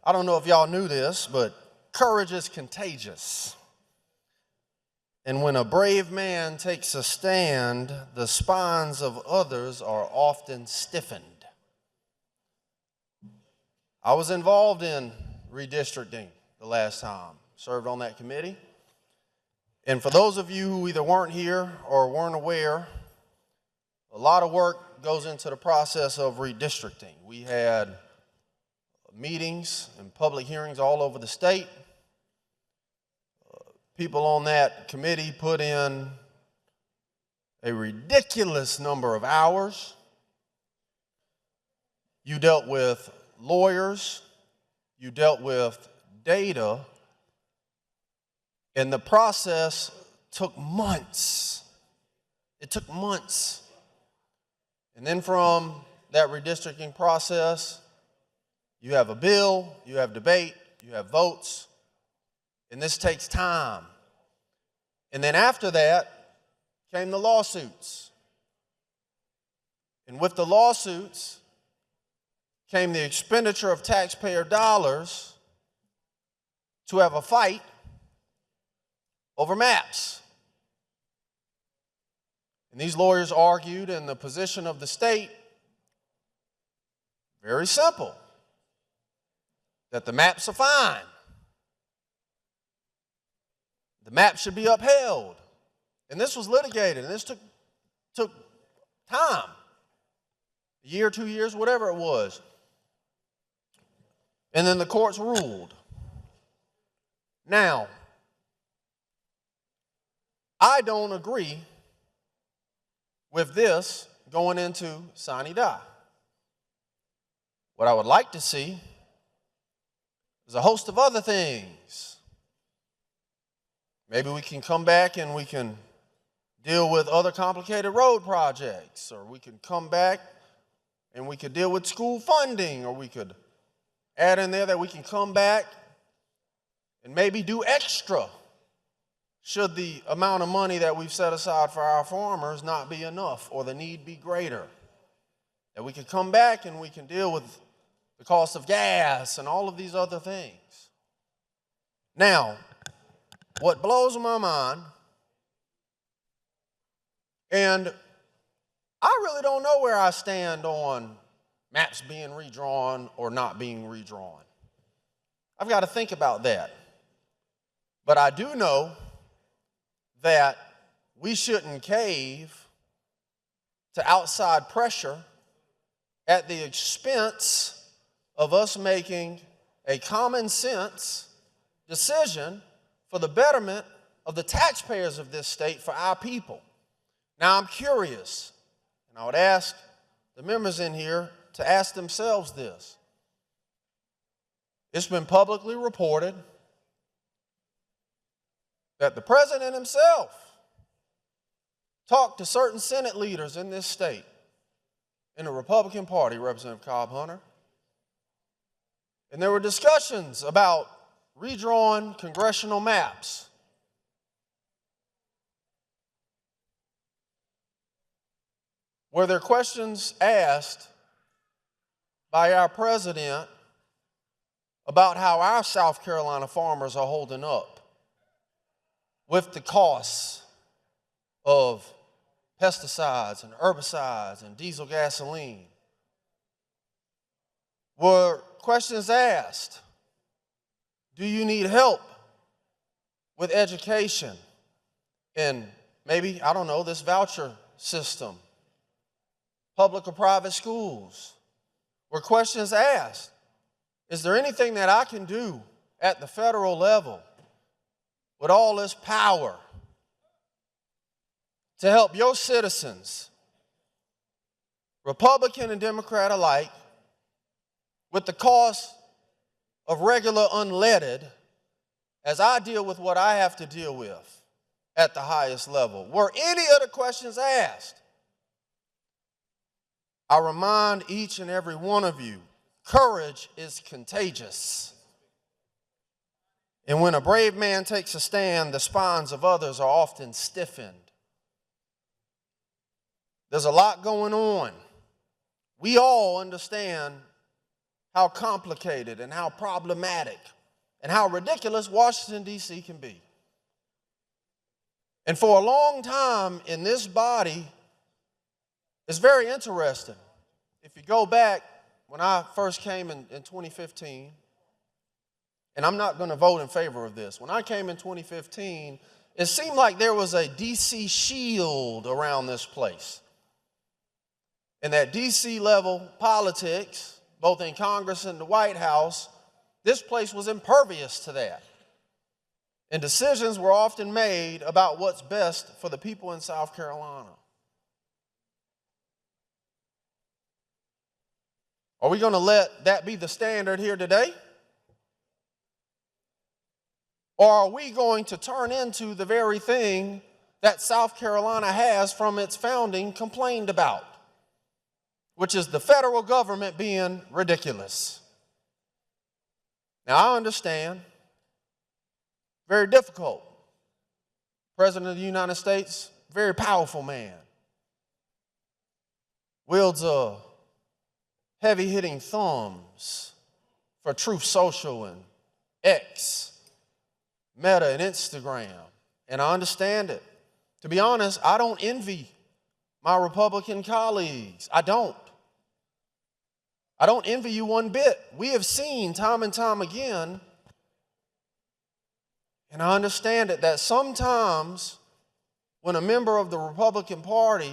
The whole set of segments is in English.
I don't know if y'all knew this, but courage is contagious. And when a brave man takes a stand, the spines of others are often stiffened. I was involved in redistricting the last time, served on that committee. And for those of you who either weren't here or weren't aware, a lot of work goes into the process of redistricting. We had meetings and public hearings all over the state. People on that committee put in a ridiculous number of hours. You dealt with lawyers, you dealt with data, and the process took months. It took months. And then from that redistricting process, you have a bill, you have debate, you have votes, and this takes time. And then after that came the lawsuits. And with the lawsuits came the expenditure of taxpayer dollars to have a fight over maps. And these lawyers argued, and the position of the state, very simple, that the maps are fine. The map should be upheld. And this was litigated, and this took time, a year, 2 years, whatever it was. And then the courts ruled. Now, I don't agree with this going into sine die. What I would like to see is a host of other things. Maybe we can come back and we can deal with other complicated road projects, or we can come back and we could deal with school funding, or we could add in there that we can come back and maybe do extra should the amount of money that we've set aside for our farmers not be enough or the need be greater. That we can come back and we can deal with the cost of gas and all of these other things. Now, what blows my mind, and I really don't know where I stand on maps being redrawn or not being redrawn. I've got to think about that. But I do know that we shouldn't cave to outside pressure at the expense of us making a common sense decision for the betterment of the taxpayers of this state, for our people. Now, I'm curious, and I would ask the members in here to ask themselves this. It's been publicly reported that the president himself talked to certain Senate leaders in this state, in the Republican Party, Representative Cobb Hunter, and there were discussions about redrawn congressional maps. Were there questions asked by our president about how our South Carolina farmers are holding up with the costs of pesticides and herbicides and diesel gasoline? Were questions asked, do you need help with education and maybe, I don't know, this voucher system, public or private schools? Were questions asked, is there anything that I can do at the federal level with all this power to help your citizens, Republican and Democrat alike, with the cost of regular unleaded as I deal with what I have to deal with at the highest level? Were any of the questions asked? I remind each and every one of you, courage is contagious. And when a brave man takes a stand, the spines of others are often stiffened. There's a lot going on. We all understand how complicated and how problematic and how ridiculous Washington, D.C. can be. And for a long time in this body, it's very interesting. If you go back when I first came in 2015, and I'm not going to vote in favor of this. When I came in 2015, it seemed like there was a D.C. shield around this place. And that D.C. level politics, both in Congress and the White House, this place was impervious to that. And decisions were often made about what's best for the people in South Carolina. Are we going to let that be the standard here today? Or are we going to turn into the very thing that South Carolina has from its founding complained about, which is the federal government being ridiculous? Now, I understand, very difficult. President of the United States, very powerful man, wields a heavy-hitting thumbs for Truth Social and X, Meta and Instagram, and I understand it. To be honest, I don't envy my Republican colleagues. I don't envy you one bit. We have seen time and time again, and I understand it, that sometimes when a member of the Republican Party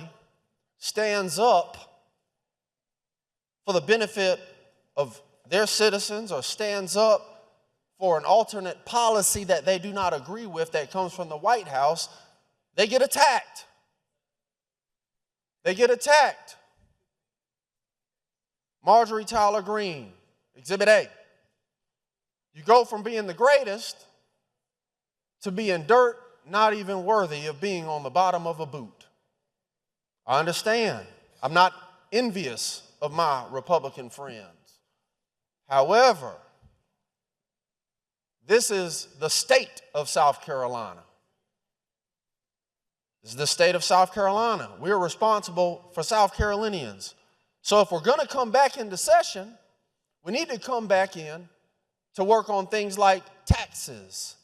stands up for the benefit of their citizens or stands up for an alternate policy that they do not agree with that comes from the White House, they get attacked. They get attacked. Marjorie Taylor Greene, Exhibit A. You go from being the greatest to being dirt not even worthy of being on the bottom of a boot. I understand. I'm not envious of my Republican friends. However, this is the state of South Carolina. This is the state of South Carolina. We're responsible for South Carolinians. So if we're going to come back into session, we need to come back in to work on things like taxes.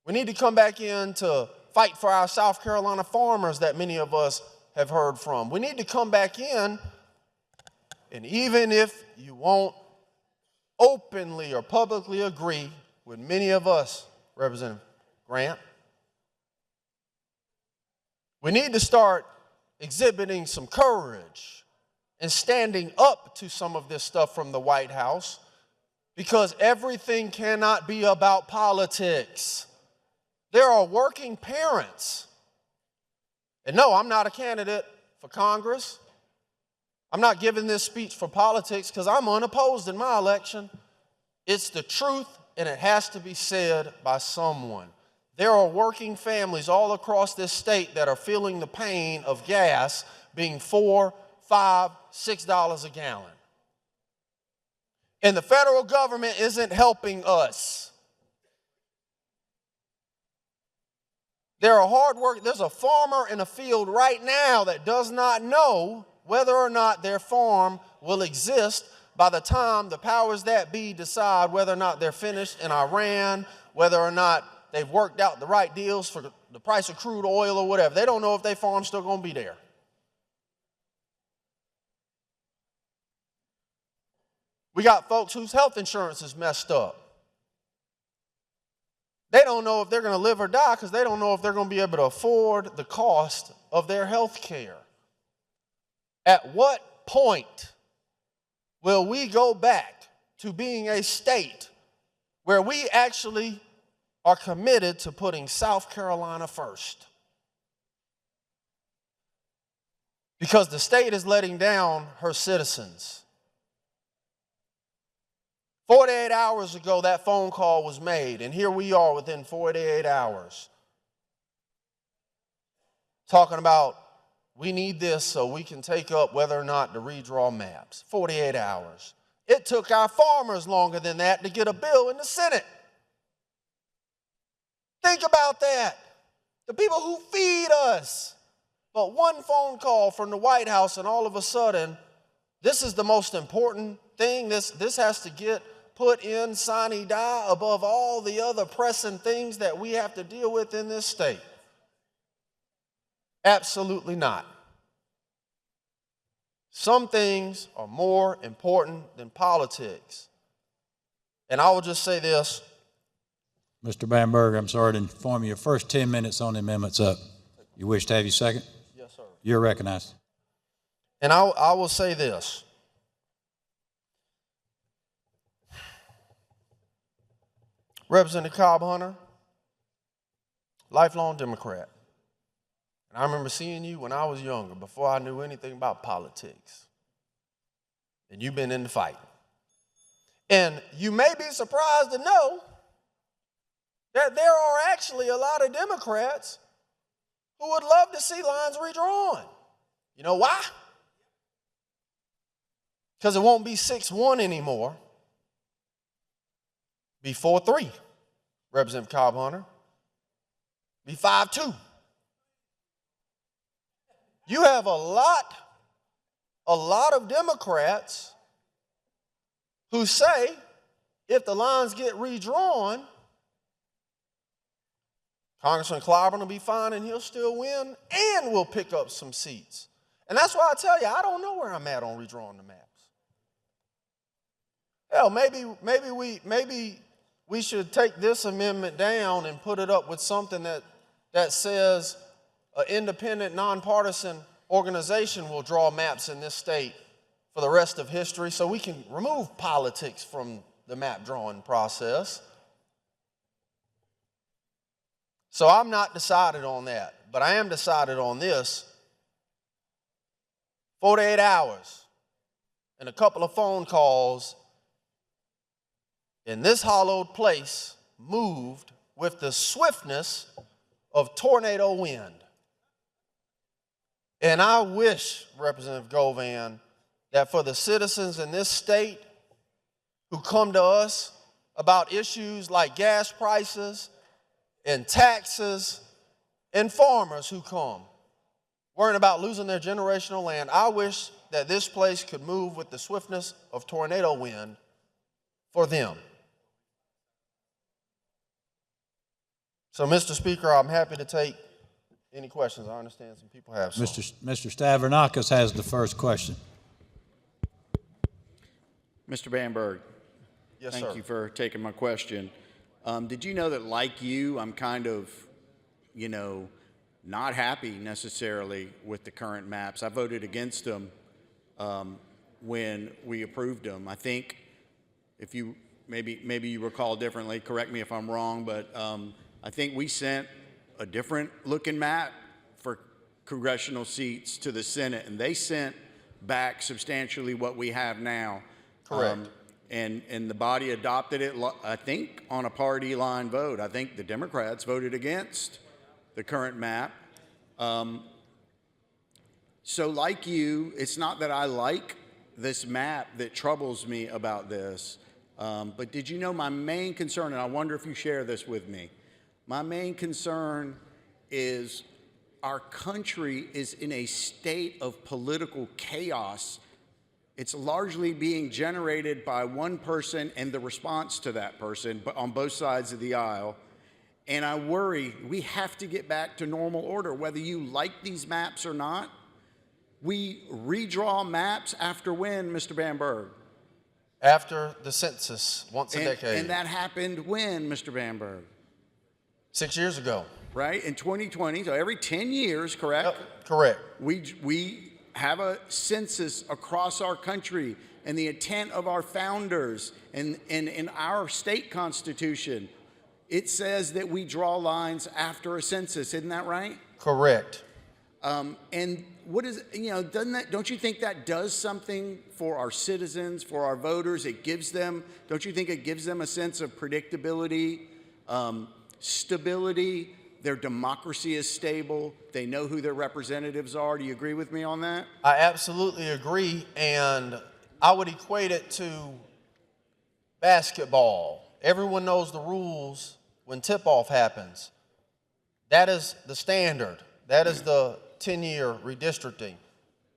We need to come back in to fight for our South Carolina farmers that many of us have heard from. We need to come back in, and even if you won't openly or publicly agree with many of us, Representative Grant, we need to start exhibiting some courage and standing up to some of this stuff from the White House, because everything cannot be about politics. There are working parents. And no, I'm not a candidate for Congress. I'm not giving this speech for politics because I'm unopposed in my election. It's the truth, and it has to be said by someone. There are working families all across this state that are feeling the pain of gas being $4, $5, $6 a gallon. And the federal government isn't helping us. There's a farmer in a field right now that does not know whether or not their farm will exist by the time the powers that be decide whether or not they're finished in Iran, whether or not they've worked out the right deals for the price of crude oil or whatever. They don't know if their farm's still going to be there. We got folks whose health insurance is messed up. They don't know if they're going to live or die because they don't know if they're going to be able to afford the cost of their health care. At what point will we go back to being a state where we actually are committed to putting South Carolina first? Because the state is letting down her citizens. 48 hours ago, that phone call was made, and here we are within 48 hours talking about we need this so we can take up whether or not to redraw maps. 48 hours. It took our farmers longer than that to get a bill in the Senate. Think about that. The people who feed us. But one phone call from the White House, and all of a sudden, this is the most important thing. This has to get put in sine die above all the other pressing things that we have to deal with in this state? Absolutely not. Some things are more important than politics. And I will just say this. Mr. Bamberg, I'm sorry to inform you, your first 10 minutes on the amendment's up. You wish to have your second? Yes, sir. You're recognized. And I will say this. Representative Cobb Hunter, lifelong Democrat. And I remember seeing you when I was younger, before I knew anything about politics. And you've been in the fight. And you may be surprised to know that there are actually a lot of Democrats who would love to see lines redrawn. You know why? Because it won't be 6-1 anymore. Be 4-3, Representative Cobb Hunter. Be 5-2. You have a lot of Democrats who say if the lines get redrawn, Congressman Clyburn will be fine and he'll still win and we'll pick up some seats. And that's why I tell you, I don't know where I'm at on redrawing the maps. Hell, maybe we should take this amendment down and put it up with something that says an independent, nonpartisan organization will draw maps in this state for the rest of history so we can remove politics from the map drawing process. So I'm not decided on that, but I am decided on this. 48 hours and a couple of phone calls, and this hollowed place moved with the swiftness of tornado wind. And I wish, Representative Govan, that for the citizens in this state who come to us about issues like gas prices and taxes and farmers who come worrying about losing their generational land, I wish that this place could move with the swiftness of tornado wind for them. So, Mr. Speaker, I'm happy to take any questions. I understand some people have some. Mr. Stavronakis has the first question. Mr. Bamberg, Yes, thank sir. you for taking my question. Did you know that, like you, I'm kind of, not happy necessarily with the current maps? I voted against them when we approved them. I think, if you maybe you recall differently, correct me if I'm wrong, but I think we sent a different looking map for congressional seats to the Senate, and they sent back substantially what we have now. Correct. And the body adopted it, I think, on a party line vote. I think the Democrats voted against the current map. So like you, it's not that I like this map that troubles me about this, but did you know my main concern, and I wonder if you share this with me, my main concern is our country is in a state of political chaos. It's largely being generated by one person and the response to that person, but on both sides of the aisle. And I worry we have to get back to normal order, whether you like these maps or not. We redraw maps after when, Mr. Bamberg? After the census, once a decade. And that happened when, Mr. Bamberg? 6 years ago. Right, in 2020, so every 10 years, correct? Yep, correct. We have a census across our country, and the intent of our founders and in our state constitution, it says that we draw lines after a census. Isn't that right? Correct. And what is, don't you think that does something for our citizens, for our voters? It gives them, don't you think it gives them a sense of predictability, stability? Their democracy is stable. They know who their representatives are. Do you agree with me on that? I absolutely agree, and I would equate it to basketball. Everyone knows the rules when tip-off happens. That is the standard. That is the 10-year redistricting.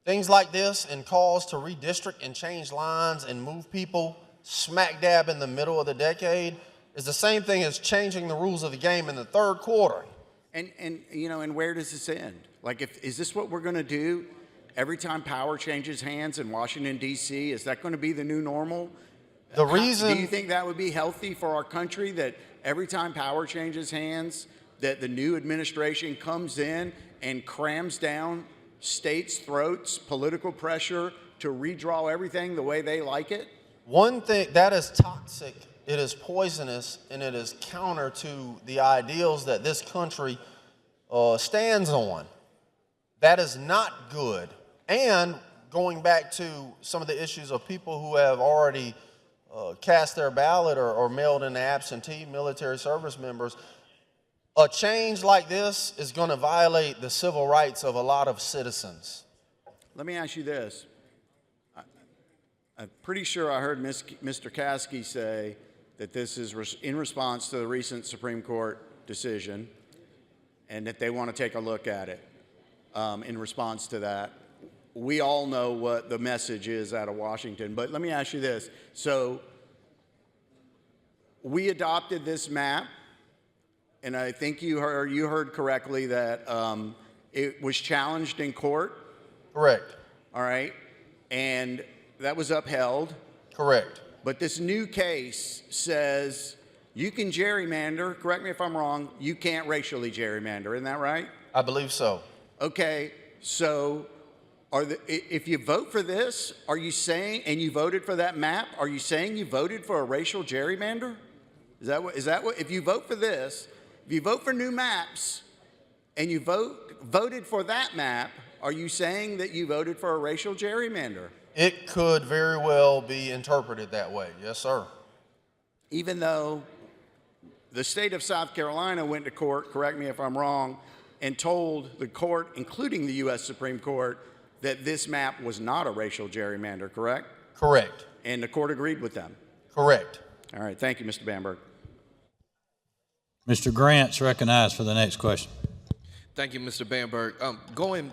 Things like this and calls to redistrict and change lines and move people smack dab in the middle of the decade is the same thing as changing the rules of the game in the third quarter. And you know, and where does this end? Like, is this what we're going to do every time power changes hands in Washington, D.C.? Is that going to be the new normal? The reason... Do you think that would be healthy for our country, that every time power changes hands, that the new administration comes in and crams down states' throats, political pressure to redraw everything the way they like it? One thing, that is toxic, it is poisonous, and it is counter to the ideals that this country stands on. That is not good. And going back to some of the issues of people who have already cast their ballot or mailed in absentee military service members, a change like this is going to violate the civil rights of a lot of citizens. Let me ask you this. I'm pretty sure I heard Mr. Caskey say that this is in response to the recent Supreme Court decision and that they want to take a look at it in response to that. We all know what the message is out of Washington, but let me ask you this. So we adopted this map, and I think you heard correctly that it was challenged in court. Correct. All right. And that was upheld. Correct. But this new case says you can gerrymander. Correct me if I'm wrong. You can't racially gerrymander. Isn't that right? I believe so. Okay. So if you vote for this, are you saying, and you voted for that map, are you saying you voted for a racial gerrymander? Is that what, if you vote for this, if you vote for new maps and you voted for that map, are you saying that you voted for a racial gerrymander? It could very well be interpreted that way. Yes, sir. Even though the state of South Carolina went to court, correct me if I'm wrong, and told the court, including the U.S. Supreme Court, that this map was not a racial gerrymander, correct? Correct. And the court agreed with them. Correct. All right. Thank you, Mr. Bamberg. Mr. Grant's recognized for the next question. Thank you, Mr. Bamberg. Going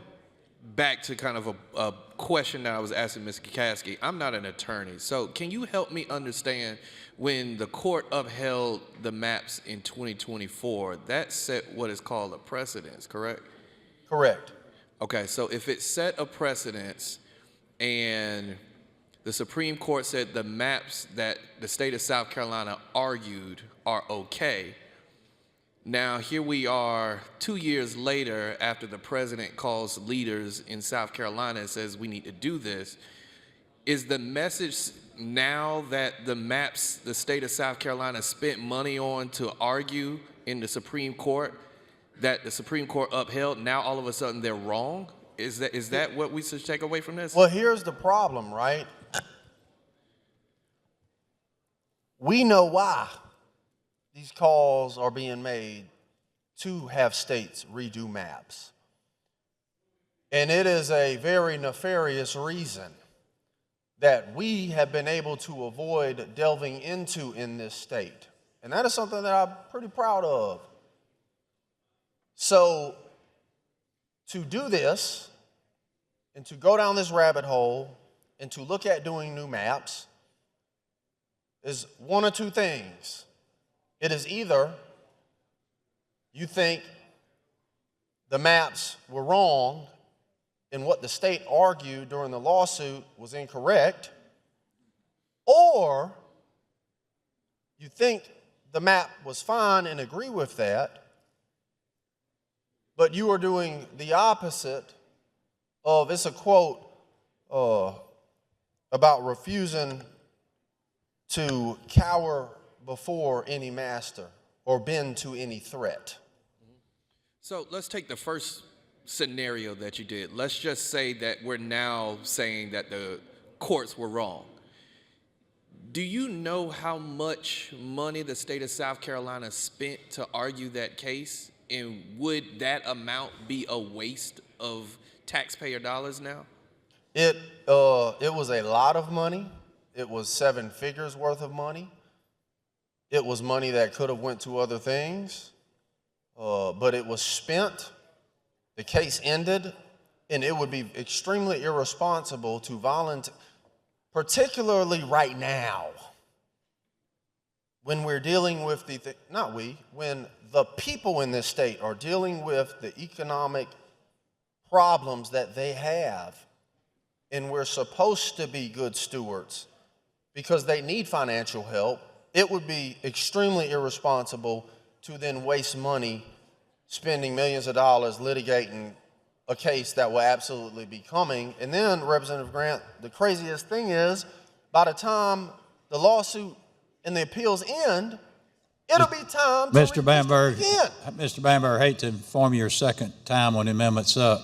back to kind of a question that I was asking Mr. Caskey, I'm not an attorney, so can you help me understand when the court upheld the maps in 2024, that set what is called a precedence, correct? Correct. Okay, so if it set a precedence and the Supreme Court said the maps that the state of South Carolina argued are okay, now here we are 2 years later after the president calls leaders in South Carolina and says we need to do this. Is the message now that the maps the state of South Carolina spent money on to argue in the Supreme Court, that the Supreme Court upheld, now all of a sudden they're wrong? Is that what we should take away from this? Well, here's the problem, right? We know why these calls are being made to have states redo maps. And it is a very nefarious reason that we have been able to avoid delving into in this state. And that is something that I'm pretty proud of. So to do this and to go down this rabbit hole and to look at doing new maps is one of two things. It is either you think the maps were wrong and what the state argued during the lawsuit was incorrect, or you think the map was fine and agree with that, but you are doing the opposite of, it's a quote about refusing to cower before any master or bend to any threat. So let's take the first scenario that you did. Let's just say that we're now saying that the courts were wrong. Do you know how much money the state of South Carolina spent to argue that case? And would that amount be a waste of taxpayer dollars now? It was a lot of money. It was 7 figures worth of money. It was money that could have went to other things, but it was spent. The case ended And it would be extremely irresponsible to particularly right now, when we're dealing with when the people in this state are dealing with the economic problems that they have, and we're supposed to be good stewards because they need financial help, it would be extremely irresponsible to then waste money spending millions of dollars litigating a case that will absolutely be coming. And then, Representative Grant, the craziest thing is, by the time the lawsuit and the appeals end, it'll be time to Mr. Bamberg, again. Mr. Bamberg, I hate to inform you your second time on the amendments up.